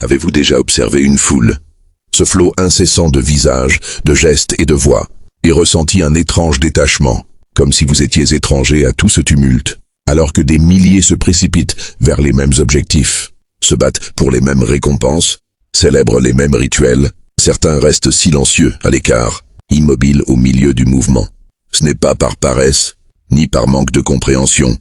Avez-vous déjà observé une foule? Ce flot incessant de visages, de gestes et de voix, et ressenti un étrange détachement, comme si vous étiez étranger à tout ce tumulte, alors que des milliers se précipitent vers les mêmes objectifs, se battent pour les mêmes récompenses, célèbrent les mêmes rituels. Certains restent silencieux, à l'écart, immobiles au milieu du mouvement. Ce n'est pas par paresse, ni par manque de compréhension,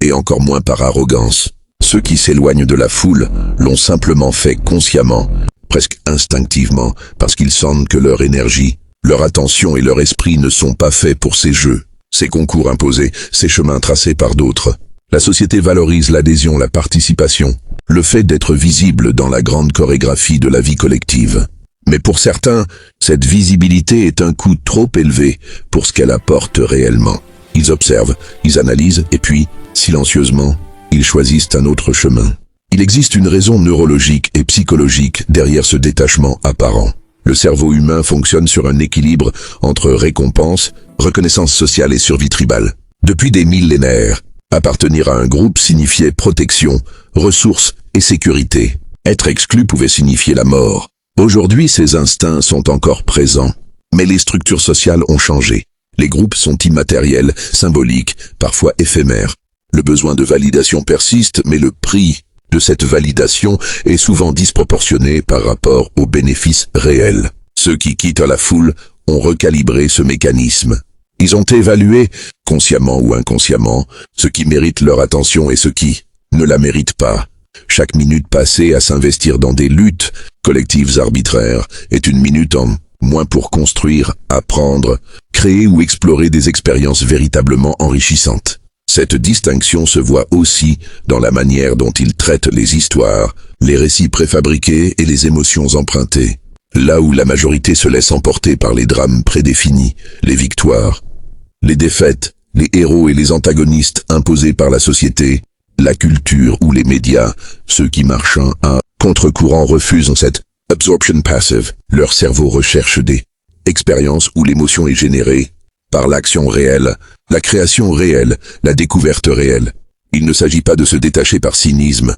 et encore moins par arrogance. Ceux qui s'éloignent de la foule l'ont simplement fait consciemment, presque instinctivement, parce qu'ils sentent que leur énergie, leur attention et leur esprit ne sont pas faits pour ces jeux, ces concours imposés, ces chemins tracés par d'autres. La société valorise l'adhésion, la participation, le fait d'être visible dans la grande chorégraphie de la vie collective. Mais pour certains, cette visibilité est un coût trop élevé pour ce qu'elle apporte réellement. Ils observent, ils analysent et puis, silencieusement, ils choisissent un autre chemin. Il existe une raison neurologique et psychologique derrière ce détachement apparent. Le cerveau humain fonctionne sur un équilibre entre récompense, reconnaissance sociale et survie tribale. Depuis des millénaires, appartenir à un groupe signifiait protection, ressources et sécurité. Être exclu pouvait signifier la mort. Aujourd'hui, ces instincts sont encore présents, mais les structures sociales ont changé. Les groupes sont immatériels, symboliques, parfois éphémères. Le besoin de validation persiste, mais le prix de cette validation est souvent disproportionné par rapport aux bénéfices réels. Ceux qui quittent la foule ont recalibré ce mécanisme. Ils ont évalué, consciemment ou inconsciemment, ce qui mérite leur attention et ce qui ne la mérite pas. Chaque minute passée à s'investir dans des luttes collectives arbitraires est une minute en moins pour construire, apprendre, créer ou explorer des expériences véritablement enrichissantes. Cette distinction se voit aussi dans la manière dont ils traitent les histoires, les récits préfabriqués et les émotions empruntées. Là où la majorité se laisse emporter par les drames prédéfinis, les victoires, les défaites, les héros et les antagonistes imposés par la société, la culture ou les médias, ceux qui marchent à contre-courant refusent cette absorption passive. Leur cerveau recherche des expériences où l'émotion est générée par l'action réelle, la création réelle, la découverte réelle. Il ne s'agit pas de se détacher par cynisme,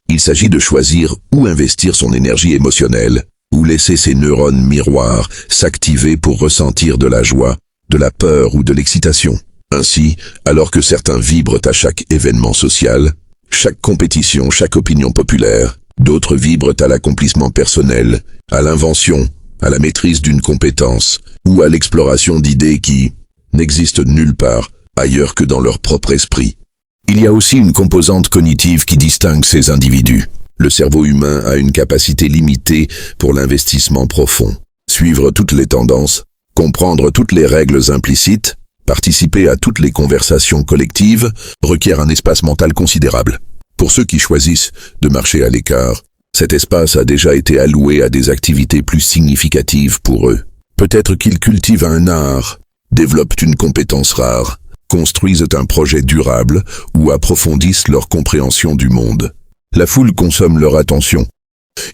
il s'agit de choisir où investir son énergie émotionnelle, où laisser ses neurones miroirs s'activer pour ressentir de la joie, de la peur ou de l'excitation. Ainsi, alors que certains vibrent à chaque événement social, chaque compétition, chaque opinion populaire, d'autres vibrent à l'accomplissement personnel, à l'invention, à la maîtrise d'une compétence, ou à l'exploration d'idées qui n'existent nulle part ailleurs que dans leur propre esprit. Il y a aussi une composante cognitive qui distingue ces individus. Le cerveau humain a une capacité limitée pour l'investissement profond. Suivre toutes les tendances, comprendre toutes les règles implicites, participer à toutes les conversations collectives requiert un espace mental considérable. Pour ceux qui choisissent de marcher à l'écart, cet espace a déjà été alloué à des activités plus significatives pour eux. Peut-être qu'ils cultivent un art, développent une compétence rare, construisent un projet durable ou approfondissent leur compréhension du monde. La foule consomme leur attention.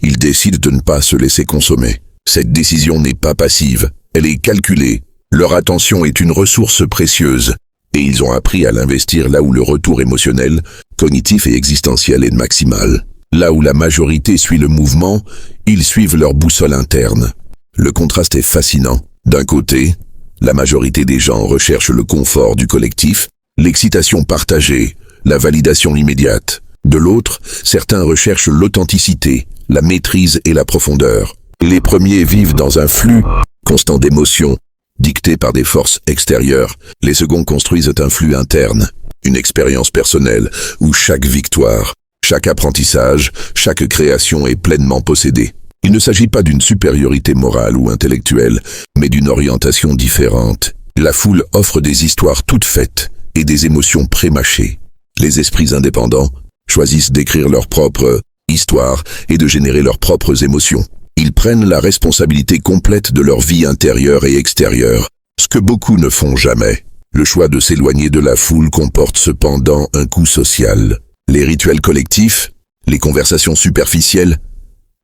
Ils décident de ne pas se laisser consommer. Cette décision n'est pas passive, elle est calculée. Leur attention est une ressource précieuse, et ils ont appris à l'investir là où le retour émotionnel, cognitif et existentiel est maximal. Là où la majorité suit le mouvement, ils suivent leur boussole interne. Le contraste est fascinant. D'un côté, la majorité des gens recherchent le confort du collectif, l'excitation partagée, la validation immédiate. De l'autre, certains recherchent l'authenticité, la maîtrise et la profondeur. Les premiers vivent dans un flux constant d'émotions, dicté par des forces extérieures. Les seconds construisent un flux interne, une expérience personnelle où chaque victoire, chaque apprentissage, chaque création est pleinement possédée. Il ne s'agit pas d'une supériorité morale ou intellectuelle, mais d'une orientation différente. La foule offre des histoires toutes faites et des émotions prémâchées. Les esprits indépendants choisissent d'écrire leur propre histoire et de générer leurs propres émotions. Ils prennent la responsabilité complète de leur vie intérieure et extérieure, ce que beaucoup ne font jamais. Le choix de s'éloigner de la foule comporte cependant un coût social. Les rituels collectifs, les conversations superficielles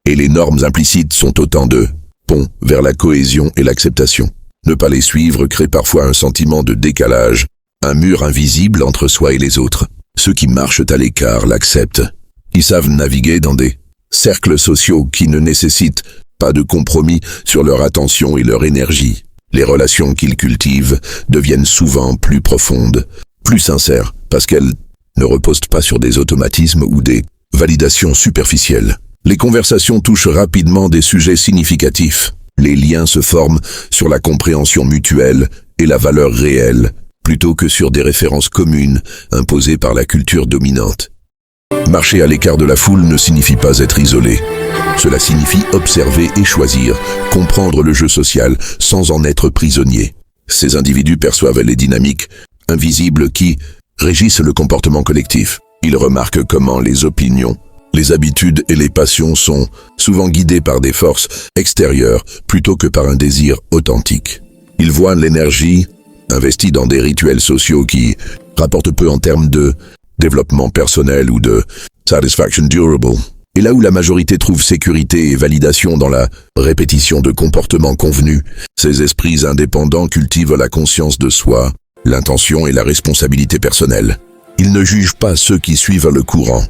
et les normes implicites sont autant de ponts vers la cohésion et l'acceptation. Ne pas les suivre crée parfois un sentiment de décalage, un mur invisible entre soi et les autres. Ceux qui marchent à l'écart l'acceptent. Ils savent naviguer dans des Cercles sociaux qui ne nécessitent pas de compromis sur leur attention et leur énergie. Les relations qu'ils cultivent deviennent souvent plus profondes, plus sincères, parce qu'elles ne reposent pas sur des automatismes ou des validations superficielles. Les conversations touchent rapidement des sujets significatifs. Les liens se forment sur la compréhension mutuelle et la valeur réelle, plutôt que sur des références communes imposées par la culture dominante. Marcher à l'écart de la foule ne signifie pas être isolé. Cela signifie observer et choisir, comprendre le jeu social sans en être prisonnier. Ces individus perçoivent les dynamiques invisibles qui régissent le comportement collectif. Ils remarquent comment les opinions, les habitudes et les passions sont souvent guidées par des forces extérieures plutôt que par un désir authentique. Ils voient l'énergie investie dans des rituels sociaux qui rapportent peu en termes de développement personnel ou de satisfaction durable. Et là où la majorité trouve sécurité et validation dans la répétition de comportements convenus, ces esprits indépendants cultivent la conscience de soi, l'intention et la responsabilité personnelle. Ils ne jugent pas ceux qui suivent le courant.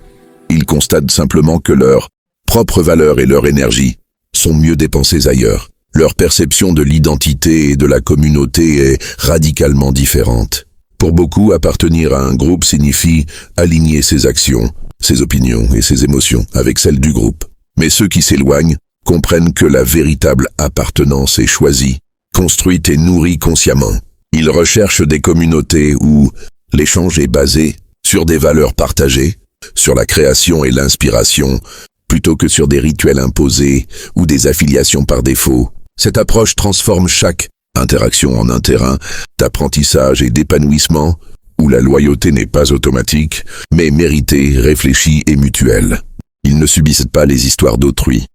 Ils constatent simplement que leurs propres valeurs et leur énergie sont mieux dépensées ailleurs. Leur perception de l'identité et de la communauté est radicalement différente. Pour beaucoup, appartenir à un groupe signifie aligner ses actions, ses opinions et ses émotions avec celles du groupe. Mais ceux qui s'éloignent comprennent que la véritable appartenance est choisie, construite et nourrie consciemment. Ils recherchent des communautés où l'échange est basé sur des valeurs partagées, sur la création et l'inspiration, plutôt que sur des rituels imposés ou des affiliations par défaut. Cette approche transforme chaque interaction en un terrain d'apprentissage et d'épanouissement où la loyauté n'est pas automatique, mais méritée, réfléchie et mutuelle. Ils ne subissent pas les histoires d'autrui.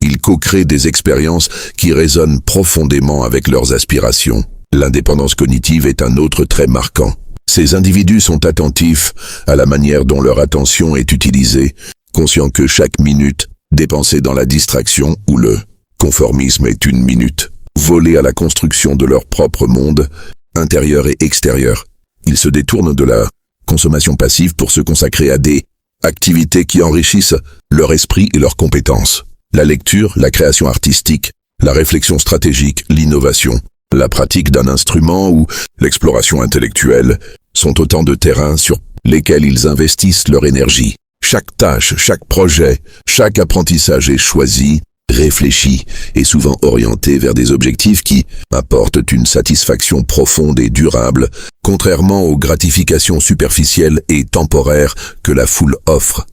Ils co-créent des expériences qui résonnent profondément avec leurs aspirations. L'indépendance cognitive est un autre trait marquant. Ces individus sont attentifs à la manière dont leur attention est utilisée, conscients que chaque minute dépensée dans la distraction ou le conformisme est une minute volée à la construction de leur propre monde, intérieur et extérieur. Ils se détournent de la consommation passive pour se consacrer à des activités qui enrichissent leur esprit et leurs compétences. La lecture, la création artistique, la réflexion stratégique, l'innovation, la pratique d'un instrument ou l'exploration intellectuelle sont autant de terrains sur lesquels ils investissent leur énergie. Chaque tâche, chaque projet, chaque apprentissage est choisi, réfléchi et souvent orienté vers des objectifs qui apportent une satisfaction profonde et durable, contrairement aux gratifications superficielles et temporaires que la foule offre.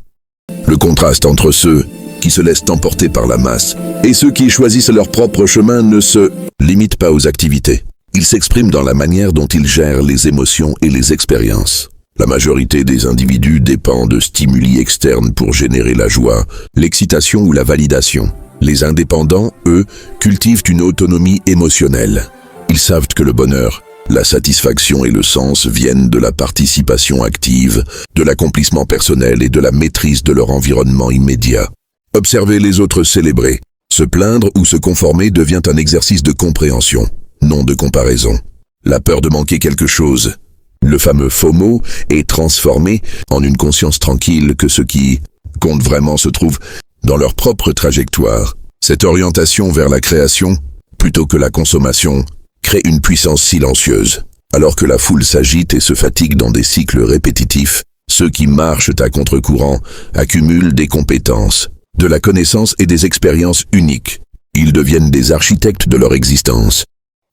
Le contraste entre ceux qui se laissent emporter par la masse et ceux qui choisissent leur propre chemin ne se limite pas aux activités. Il s'exprime dans la manière dont ils gèrent les émotions et les expériences. La majorité des individus dépend de stimuli externes pour générer la joie, l'excitation ou la validation. Les indépendants, eux, cultivent une autonomie émotionnelle. Ils savent que le bonheur, la satisfaction et le sens viennent de la participation active, de l'accomplissement personnel et de la maîtrise de leur environnement immédiat. Observer les autres célébrer, se plaindre ou se conformer devient un exercice de compréhension, non de comparaison. La peur de manquer quelque chose, le fameux FOMO, est transformé en une conscience tranquille que ce qui compte vraiment se trouve dans leur propre trajectoire. Cette orientation vers la création, plutôt que la consommation, crée une puissance silencieuse. Alors que la foule s'agite et se fatigue dans des cycles répétitifs, ceux qui marchent à contre-courant accumulent des compétences, de la connaissance et des expériences uniques. Ils deviennent des architectes de leur existence,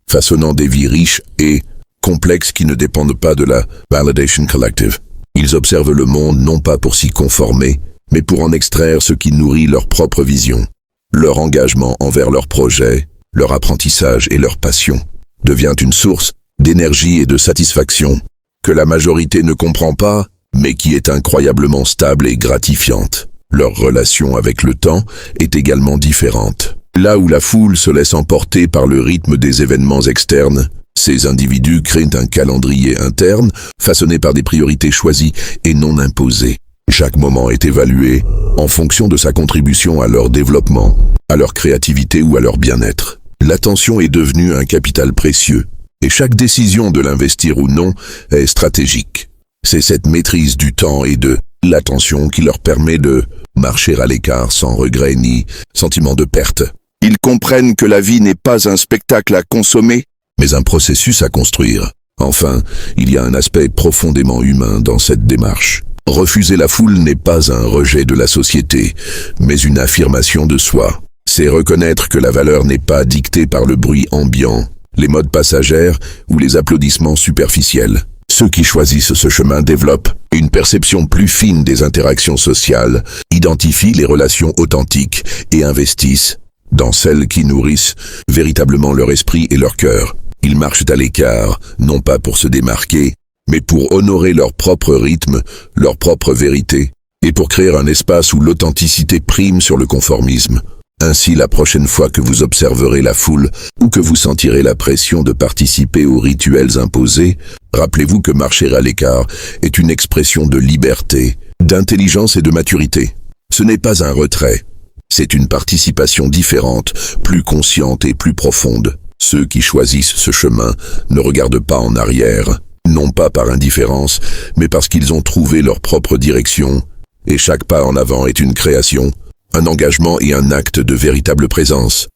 façonnant des vies riches et complexes qui ne dépendent pas de la validation collective. Ils observent le monde non pas pour s'y conformer, mais pour en extraire ce qui nourrit leur propre vision. Leur engagement envers leurs projets, leur apprentissage et leur passion devient une source d'énergie et de satisfaction que la majorité ne comprend pas, mais qui est incroyablement stable et gratifiante. Leur relation avec le temps est également différente. Là où la foule se laisse emporter par le rythme des événements externes, ces individus créent un calendrier interne façonné par des priorités choisies et non imposées. Chaque moment est évalué en fonction de sa contribution à leur développement, à leur créativité ou à leur bien-être. L'attention est devenue un capital précieux, et chaque décision de l'investir ou non est stratégique. C'est cette maîtrise du temps et de l'attention qui leur permet de marcher à l'écart sans regret ni sentiment de perte. Ils comprennent que la vie n'est pas un spectacle à consommer, mais un processus à construire. Enfin, il y a un aspect profondément humain dans cette démarche. Refuser la foule n'est pas un rejet de la société, mais une affirmation de soi. C'est reconnaître que la valeur n'est pas dictée par le bruit ambiant, les modes passagères ou les applaudissements superficiels. Ceux qui choisissent ce chemin développent une perception plus fine des interactions sociales, identifient les relations authentiques et investissent dans celles qui nourrissent véritablement leur esprit et leur cœur. Ils marchent à l'écart, non pas pour se démarquer, mais pour honorer leur propre rythme, leur propre vérité, et pour créer un espace où l'authenticité prime sur le conformisme. Ainsi, la prochaine fois que vous observerez la foule ou que vous sentirez la pression de participer aux rituels imposés, rappelez-vous que marcher à l'écart est une expression de liberté, d'intelligence et de maturité. Ce n'est pas un retrait, c'est une participation différente, plus consciente et plus profonde. Ceux qui choisissent ce chemin ne regardent pas en arrière, non pas par indifférence, mais parce qu'ils ont trouvé leur propre direction, et chaque pas en avant est une création, un engagement et un acte de véritable présence.